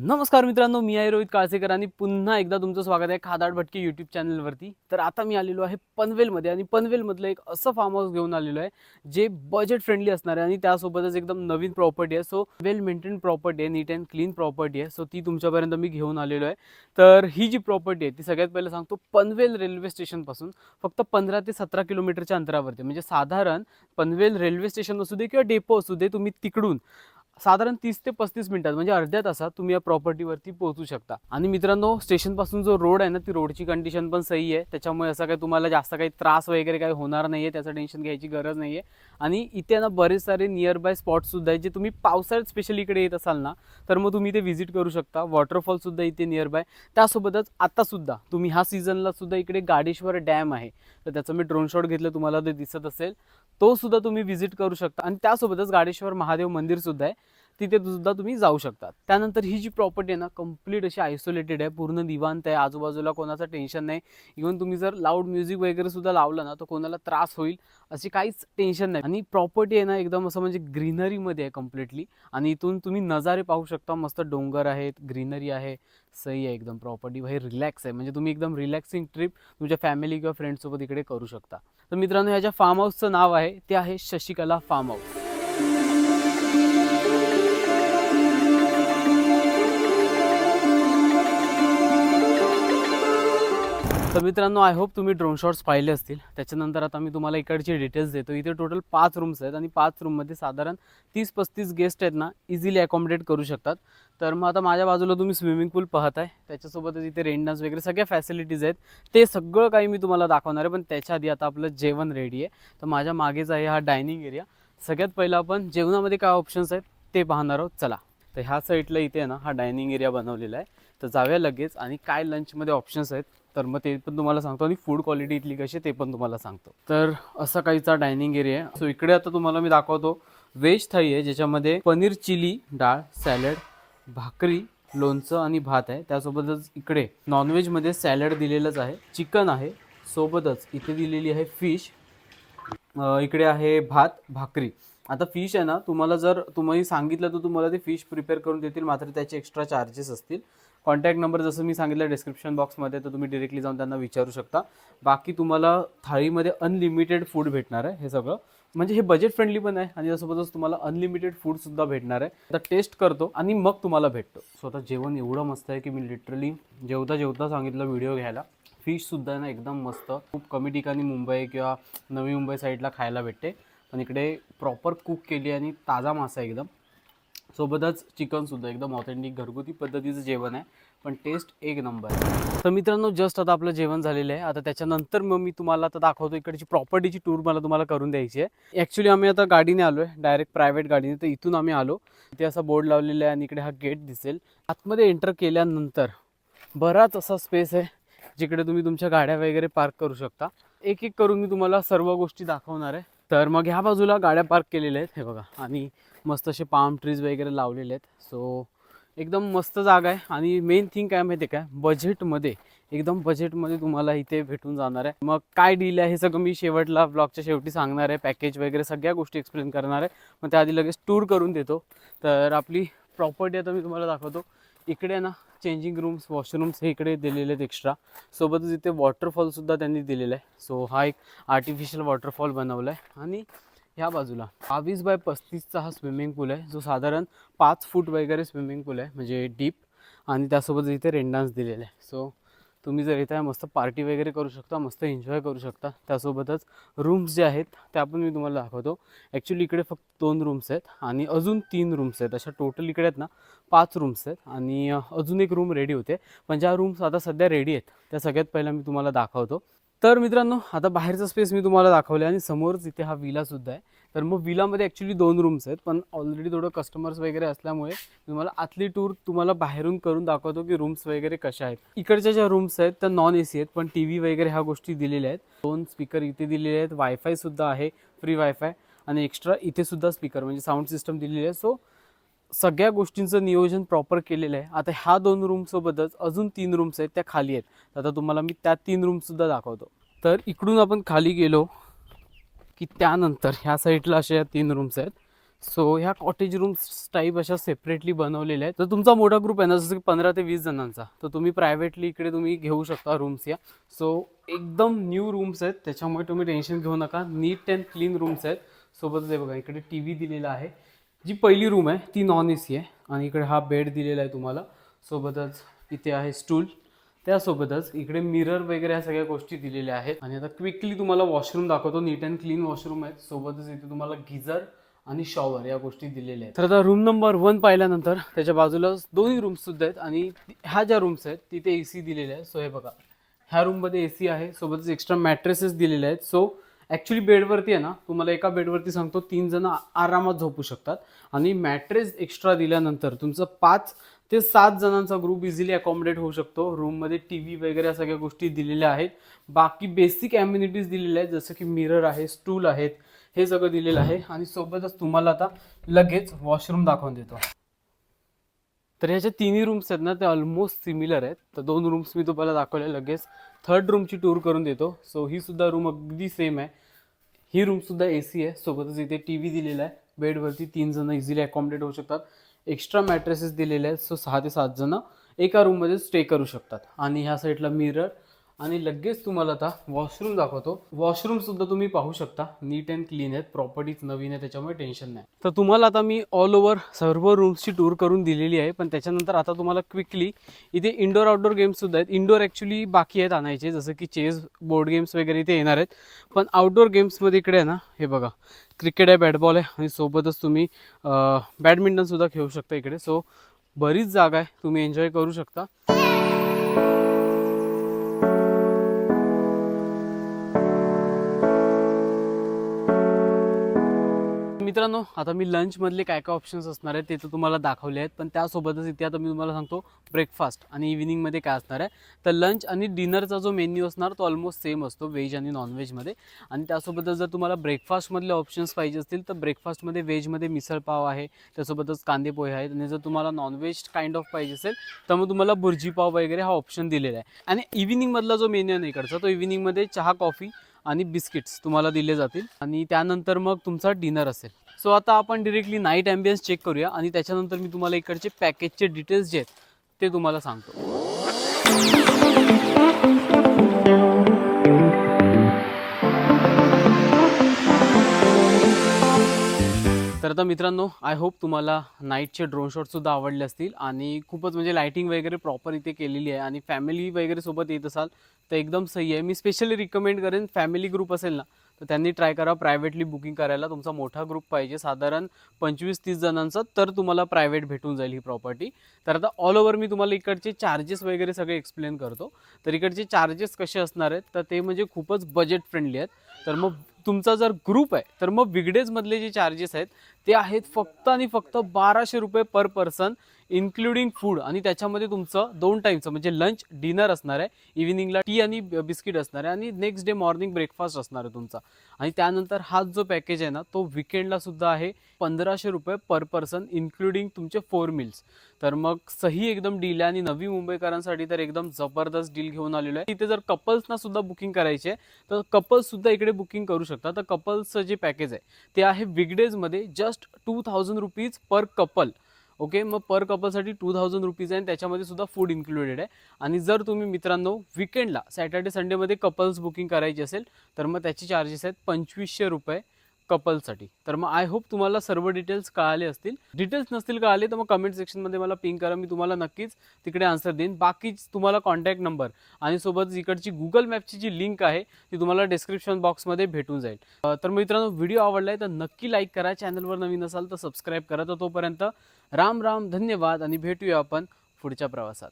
नमस्कार मित्रांनो, मी आहे रोहित काळसेकर आणि पुन्हा एकदा तुमचं स्वागत आहे खादाड भटके यूट्यूब चॅनलवरती. तर आता मी आलेलो आहे पनवेलमध्ये आणि पनवेलमधलं एक असं फार्म हाऊस घेऊन आलेलो आहे जे बजेट फ्रेंडली असणार आहे आणि त्यासोबतच एकदम नवीन प्रॉपर्टी आहे. सो वेल मेंटेन प्रॉपर्टी आहे, नीट अँड क्लीन प्रॉपर्टी आहे. सो ती तुमच्यापर्यंत मी घेऊन आलेलो आहे. तर ही जी प्रॉपर्टी आहे ती सगळ्यात पहिलं सांगतो, पनवेल रेल्वे स्टेशनपासून फक्त 15 ते 17 किलोमीटरच्या अंतरावरती. म्हणजे साधारण पनवेल रेल्वे स्टेशन असू दे किंवा डेपो असू दे, तुम्ही तिकडून साधारण 30 ते 35 मिनिटात म्हणजे अर्ध्या तासात तुम्ही या प्रॉपर्टीवरती पोहोचू शकता. आणि मित्रांनो, स्टेशनपासून जो रोड आहे ना, ती रोडची कंडिशन पण सही आहे. त्याच्यामुळे असं काही तुम्हाला जास्त काही त्रास वगैरे काही होणार नाही आहे, त्याचं टेन्शन घ्यायची गरज नाही आहे. आणि इथे ना बरेच सारे नियर बाय स्पॉट्ससुद्धा आहेत, जे तुम्ही पावसाळ्यात स्पेशली इकडे येत असाल ना, तर मग तुम्ही इथे व्हिजिट करू शकता. वॉटरफॉलसुद्धा इथे नियर बाय. त्यासोबतच आत्तासुद्धा तुम्ही ह्या सीझनला सुद्धा इकडे गाडेश्वर डॅम आहे, तर त्याचं मी ड्रोन शॉट घेतलं, तुम्हाला ते दिसत असेल, तो सुद्धा तुम्ही व्हिजिट करू शकता. आणि त्यासोबतच गाडेश्वर महादेव मंदिर सुद्धा आहे, तिथे सुद्धा तुम्ही जाऊ शकता. त्यानंतर ही जी प्रॉपर्टी आहे ना, कंप्लीट अशी आयसोलेटेड आहे, पूर्ण निवांत आहे, आजूबाजूला कोणाचं टेन्शन नाही. इव्हन तुम्ही जर लाऊड म्युझिक वगैरे सुद्धा लावलं ना, तर कोणाला त्रास होईल अशी काहीच टेन्शन नाही. आणि प्रॉपर्टी आहे ना, एकदम असं म्हणजे ग्रीनरीमध्ये आहे कम्प्लिटली. आणि इथून तुम्ही नजारे पाहू शकता, मस्त डोंगर आहेत, ग्रीनरी आहे, सही आहे एकदम. प्रॉपर्टी बाहेर रिलॅक्स आहे, म्हणजे तुम्ही एकदम रिलॅक्सिंग ट्रिप तुमच्या फॅमिली किंवा फ्रेंड्ससोबत इकडे करू शकता. तर मित्रांनो, ह्याच्या फार्म हाऊसचं नाव आहे, ते आहे शशिकला फार्म हाऊस. तर मित्रांनो, आय होप तुम्ही ड्रोन शॉट्स पाहिले असतील. त्याच्यानंतर आता मी तुम्हाला इकडचे डिटेल्स देतो. इथे टोटल 5 रूम्स आहेत आणि 5 रूममध्ये साधारण 30-35 गेस्ट आहेत ना, इझिली अकॉमोडेट करू शकतात. तर मग आता माझ्या बाजूला तुम्ही स्विमिंग पूल पाहताय, त्याच्यासोबतच इथे रेन डान्स वगैरे सगळ्या फॅसिलिटीज आहेत. ते सगळं काही मी तुम्हाला दाखवणार आहे, पण त्याच्या आधी आता आपलं जेवण रेडी आहे. तर माझ्या मागेच आहे हा डायनिंग एरिया. सगळ्यात पहिलं आपण जेवणामध्ये काय ऑप्शन्स आहेत ते पाहणार आहोत. चला, तर ह्या साईडला इथे आहे ना, हा डायनिंग एरिया बनवलेला आहे. तर जाऊया लगेच. आणि काय लंचमध्ये ऑप्शन्स आहेत तर मग ते पण तुम्हाला सांगतो, आणि फूड क्वालिटी इथली कशी ते पण तुम्हाला सांगतो. तर असा काहीचा डायनिंग एरिया आहे. सो इकडे आता तुम्हाला मी दाखवतो व्हेज थाळी आहे, ज्याच्यामध्ये पनीर चिली, डाळ, सॅलड, भाकरी, लोणचं आणि भात आहे. त्यासोबतच इकडे नॉनव्हेजमध्ये सॅलड दिलेलंच आहे, चिकन आहे, सोबतच इथे दिलेली आहे फिश, इकडे आहे भात, भाकरी. आता फिश आहे ना, तुम्हाला जर तुम्ही सांगितलं तर तुम्हाला ते फिश प्रिपेअर करून देतील, मात्र त्याचे एक्स्ट्रा चार्जेस असतील. कॉन्टॅक्ट नंबर जसं मी सांगितलं डिस्क्रिप्शन बॉक्समध्ये, तर तुम्ही डिरेक्टली जाऊन त्यांना विचारू शकता. बाकी तुम्हाला थाळीमध्ये अनलिमिटेड फूड भेटणार आहे. हे सगळं म्हणजे हे बजेट फ्रेंडली पण आहे आणि त्यासोबतच तुम्हाला अनलिमिटेड फूडसुद्धा भेटणार आहे. आता टेस्ट करतो आणि मग तुम्हाला भेटतो. स्वतः जेवण एवढं मस्त आहे की मी लिटरली जेवता जेवता सांगितलं व्हिडिओ घ्यायला. फिशसुद्धा आहे ना एकदम मस्त. खूप कमी ठिकाणी मुंबई किंवा नवी मुंबई साईडला खायला भेटते, पण इकडे प्रॉपर कुक केली आणि ताजा मासा एकदम. सोबतच चिकनसुद्धा एकदम ऑथेंटिक घरगुती पद्धतीचं जेवण आहे, पण टेस्ट एक नंबर आहे. तर मित्रांनो, जस्ट आता आपलं जेवण झालेलं आहे. आता त्याच्यानंतर मग मी तुम्हाला आता दाखवतो इकडची प्रॉपर्टीची टूर मला तुम्हाला करून द्यायची आहे. ॲक्च्युली आम्ही आता गाडीने आलो आहे, डायरेक्ट प्रायव्हेट गाडीने. तर इथून आम्ही आलो, इथे असा बोर्ड लावलेला आहे आणि इकडे हा गेट दिसेल. आतमध्ये एंटर केल्यानंतर बराच असा स्पेस आहे, जिकडे तुम्ही तुमच्या गाड्या वगैरे पार्क करू शकता. एक एक करून मी तुम्हाला सर्व गोष्टी दाखवणार आहे. तर मग ह्या बाजूला गाड्या पार्क केलेल्या आहेत, हे बघा, आणि मस्त असे पाम ट्रीज वगैरे लावलेले आहेत. सो एकदम मस्त जागा आहे. आणि मेन थिंग काय माहिती आहे का, बजेटमध्ये, एकदम बजेटमध्ये तुम्हाला इथे भेटून जाणार आहे. मग काय डील आहे हे सगळं मी शेवटला ब्लॉगच्या शेवटी सांगणार आहे. पॅकेज वगैरे सगळ्या गोष्टी एक्सप्लेन करणार आहे. मग त्याआधी लगेच टूर करून देतो. तर आपली प्रॉपर्टी आता मी तुम्हाला दाखवतो. इकडे ना चेंजिंग रूम्स, वॉशरूम्स हे इकडे दिलेले आहेत एक्स्ट्रा. सोबतच इथे वॉटरफॉलसुद्धा त्यांनी दिलेला आहे. सो हा एक आर्टिफिशियल वॉटरफॉल बनवला आहे. आणि ह्या बाजूला 22x35चा हा स्विमिंग पूल आहे, जो साधारण 5 फूट वगैरे स्विमिंग पूल आहे, म्हणजे डीप. आणि त्यासोबत इथे रेन डान्स दिलेला आहे. सो तुम्ही जर इथे मस्त पार्टी वगैरे करू शकता, मस्त एन्जॉय करू शकता. त्यासोबतच रूम्स जे आहेत त्या पण मी तुम्हाला दाखवतो. ॲक्च्युली इकडे फक्त 2 रूम्स आहेत आणि अजून 3 रूम्स आहेत. अशा टोटल इकडे आहेत ना 5 रूम्स आहेत. आणि अजून एक रूम रेडी होते, पण ज्या रूम्स आता सध्या रेडी आहेत त्या सगळ्यात पहिला मी तुम्हाला दाखवतो. तर मित्रांनो, आता बाहेरचा स्पेस मी तुम्हाला दाखवला आणि समोरच इथे हा विलासुद्धा आहे. तर मग विलामध्ये ॲक्च्युली 2 रूम्स आहेत, पण ऑलरेडी थोडं कस्टमर्स वगैरे असल्यामुळे तुम्हाला आतली टूर तुम्हाला बाहेरून करून दाखवतो की रूम्स वगैरे कशा आहेत. इकडच्या ज्या रूम्स आहेत त्या नॉन AC आहेत, पण TV वगैरे ह्या गोष्टी दिलेल्या आहेत. 2 स्पीकर इथे दिलेले आहेत, वायफायसुद्धा आहे, फ्री वायफाय. आणि एक्स्ट्रा इथे सुद्धा स्पीकर म्हणजे साऊंड सिस्टम दिलेली आहे. सो सगळ्या गोष्टींचं नियोजन प्रॉपर केलेलं आहे. आता ह्या 2 रूमसोबतच अजून 3 रूम्स आहेत, त्या खाली आहेत. आता तुम्हाला मी त्या 3 रूमसुद्धा दाखवतो. तर इकडून आपण खाली गेलो की त्यानंतर ह्या साईडला अशा या 3 रूम्स आहेत. सो ह्या कॉटेज रूम्स टाईप अशा सेपरेटली बनवलेल्या आहेत. तर तुमचा मोठा ग्रुप आहे ना, जसं की 15 ते 20 जणांचा, तर तुम्ही प्रायव्हेटली इकडे तुम्ही घेऊ शकता रूम्स या. सो एकदम न्यू रूम्स आहेत, त्याच्यामुळे तुम्ही टेन्शन घेऊ नका. नीट अँड क्लीन रूम्स आहेत. सोबतच हे बघा इकडे TV दिलेला आहे. जी पहिली रूम आहे ती नॉन AC आहे आणि इकडे हा बेड दिलेला आहे तुम्हाला. सोबतच इथे आहे स्टूल, त्यासोबतच इकडे मिरर वगैरे ह्या सगळ्या गोष्टी दिलेल्या आहेत. आणि आता क्विकली तुम्हाला वॉशरूम दाखवतो. नीट अँड क्लीन वॉशरूम आहेत. सोबतच इथे तुम्हाला गिझर आणि शॉवर या गोष्टी दिलेल्या आहेत. तर आता रूम नंबर 1 पाहिल्यानंतर त्याच्या बाजूला दोन्ही रूम्स सुद्धा आहेत आणि ह्या ज्या रूम्स आहेत तिथे AC दिलेले आहे. सो हे बघा, ह्या रूममध्ये AC आहे. सोबतच एक्स्ट्रा मॅट्रेसेस दिलेले आहेत. सो ॲक्च्युली बेडवरती आहे ना, तुम्हाला एका बेडवरती सांगतो 3 जण आरामात झोपू शकतात. आणि मॅट्रेस एक्स्ट्रा दिल्यानंतर तुमचं 5 ते 7 जणांचा ग्रुप इझिली अकॉमोडेट होऊ शकतो. रूममध्ये TV वगैरे या सगळ्या गोष्टी दिलेल्या आहेत. बाकी बेसिक ॲम्युनिटीज दिलेल्या आहेत, जसं की मिरर आहे, स्टूल आहेत, हे सगळं दिलेलं आहे. आणि सोबतच तुम्हाला आता लगेच वॉशरूम दाखवून देतो. तर ह्याच्या 3ही रूम्स आहेत ना, ते ऑलमोस्ट सिमिलर आहेत. तर 2 रूम्स मी तुम्हाला दाखवले. लगेच 3rd रूमची टूर करून देतो. सो ही सुद्धा रूम अगदी सेम आहे. ही रूमसुद्धा AC आहे. सोबतच इथे TV दिलेला आहे. बेडवरती 3 जण इझिली अकॉमोडेट होऊ शकतात. एक्स्ट्रा मॅट्रेसेस दिलेले आहेत. सो 6 ते 7 जण एका रूममध्ये स्टे करू शकतात. आणि ह्या साईडला मिरर आणि लगेच तुम्हाला आता वॉशरूम दाखवतो. वॉशरूम सुद्धा तुम्ही पाहू शकता, नीट अँड क्लीन आहेत. प्रॉपर्टीज नवीन आहे, त्याच्यामुळे टेन्शन नाही. तर तुम्हाला आता मी ऑल ओव्हर सर्व रूम्सची टूर करून दिलेली आहे. पण त्याच्यानंतर आता तुम्हाला क्विकली इथे इंडोर आउटडोर गेम्स सुद्धा आहेत. इंडोर ॲक्च्युली बाकी आहेत आणायचे, जसं की चेस, बोर्ड गेम्स वगैरे इथे येणार आहेत. पण आउटडोर गेम्समध्ये इकडे आहे ना, हे बघा, क्रिकेट आहे, बॅट बॉल आहे आणि सोबतच तुम्ही बॅडमिंटनसुद्धा खेळू शकता इकडे. सो बरीच जागा आहे, तुम्ही एन्जॉय करू शकता. मित्रांनो, आता मी लंचमधले काय काय ऑप्शन्स असणार आहेत ते तर तुम्हाला दाखवले आहेत. पण त्यासोबतच इथे आता मी तुम्हाला सांगतो ब्रेकफास्ट आणि इव्हिनिंगमध्ये काय असणार आहे. तर लंच आणि डिनरचा जो मेन्यू असणार तो ऑलमोस्ट सेम असतो व्हेज आणि नॉनव्हेजमध्ये. आणि त्यासोबतच जर तुम्हाला ब्रेकफास्टमधले ऑप्शन्स पाहिजे असतील तर ब्रेकफास्टमध्ये व्हेजमध्ये मिसळपाव आहे, त्यासोबतच कांदे पोहे आहेत. आणि जर तुम्हाला नॉनव्हेज काइंड ऑफ पाहिजे असेल तर मग तुम्हाला भुर्जी पाव वगैरे हा ऑप्शन दिलेला आहे. आणि इव्हिनिंगमधला जो मेन्यू आहे इकडचा, तो इव्हिनिंगमध्ये चहा, कॉफी आणि बिस्किट्स तुम्हाला दिले जातील. आणि त्यानंतर मग तुमचा डिनर असेल. सो आता आपण डिरेक्टली नाईट ॲम्बियन्स चेक करूया आणि त्याच्यानंतर मी तुम्हाला इकडचे पॅकेजचे डिटेल्स जे आहेत ते तुम्हाला सांगतो. तर आता मित्रांनो, आय होप तुम्हाला नाईटचे ड्रोन शॉटसुद्धा आवडले असतील. आणि खूपच म्हणजे लाईटिंग वगैरे प्रॉपर इथे केलेली आहे. आणि फॅमिली वगैरे सोबत येत असाल तर एकदम सही आहे. मी स्पेशली रिकमेंड करेन, फॅमिली ग्रुप असेल ना तर त्यांनी ट्राय करा प्रायव्हेटली बुकिंग करायला. तुमचा मोठा ग्रुप पाहिजे, साधारण 25-30 जणांचा, तर तुम्हाला प्रायव्हेट भेटून जाईल ही प्रॉपर्टी. तर आता ऑल ओव्हर मी तुम्हाला इकडचे चार्जेस वगैरे सगळे एक्सप्लेन करतो. तर इकडचे चार्जेस कसे असणार आहेत तर ते म्हणजे खूपच बजेट फ्रेंडली आहेत. तर मग तुमचा जर ग्रुप आहे तर मग विगडेजमधले जे चार्जेस आहेत ते आहेत फक्त आणि फक्त 1200 रुपये पर पर्सन, इन्क्लुडिंग फूड. आणि त्याच्यामध्ये तुमचं 2 टाईमचं म्हणजे लंच, डिनर असणार आहे, इव्हिनिंगला टी आणि बिस्किट असणार आहे, आणि नेक्स्ट डे मॉर्निंग ब्रेकफास्ट असणार आहे तुमचा. आणि त्यानंतर हा जो पॅकेज आहे ना तो विकेंडला सुद्धा आहे 1500 रुपये पर पर्सन, इन्क्लुडिंग तुमचे 4 मील्स. तर मग सही एकदम डील आहे. आणि नवी मुंबईकरांसाठी तर एकदम जबरदस्त डील घेऊन आलेलो आहे. इथे जर कपल्सना सुद्धा बुकिंग करायची आहे तर कपल्स सुद्धा इकडे बुकिंग करू शकतात. तर कपल्सचं जे पॅकेज आहे ते आहे विकडेजमध्ये just 2000 rupees per couple. Okay, मग पर कपलसाठी 2000 रुपीज आहे आणि त्याच्यामध्ये सुद्धा फूड इन्क्लुडेड आहे. आणि जर तुम्ही मित्रांनो विकेंडला सॅटर्डे संडेमध्ये कपल्स बुकिंग करायची असेल तर मग त्याची चार्जेस आहेत 2500 रुपये कपलसाठी. तर मग आय होप तुम्हाला सर्व डिटेल्स कळाले असतील. डिटेल्स नसतील कळाले तर मग कमेंट सेक्शनमध्ये मला पिंग करा, मी तुम्हाला नक्कीच तिकडे आन्सर देईन. बाकीच तुम्हाला कॉन्टॅक्ट नंबर आणि सोबत इकडची गुगल मॅपची जी लिंक आहे ती तुम्हाला डिस्क्रिप्शन बॉक्समध्ये भेटून जाईल. तर मित्रांनो, व्हिडिओ आवडला आहे तर नक्की लाईक करा, चॅनलवर नवीन असाल तर सबस्क्राईब करा. तर तोपर्यंत राम राम, धन्यवाद आणि भेटूया आपण पुढच्या प्रवासात.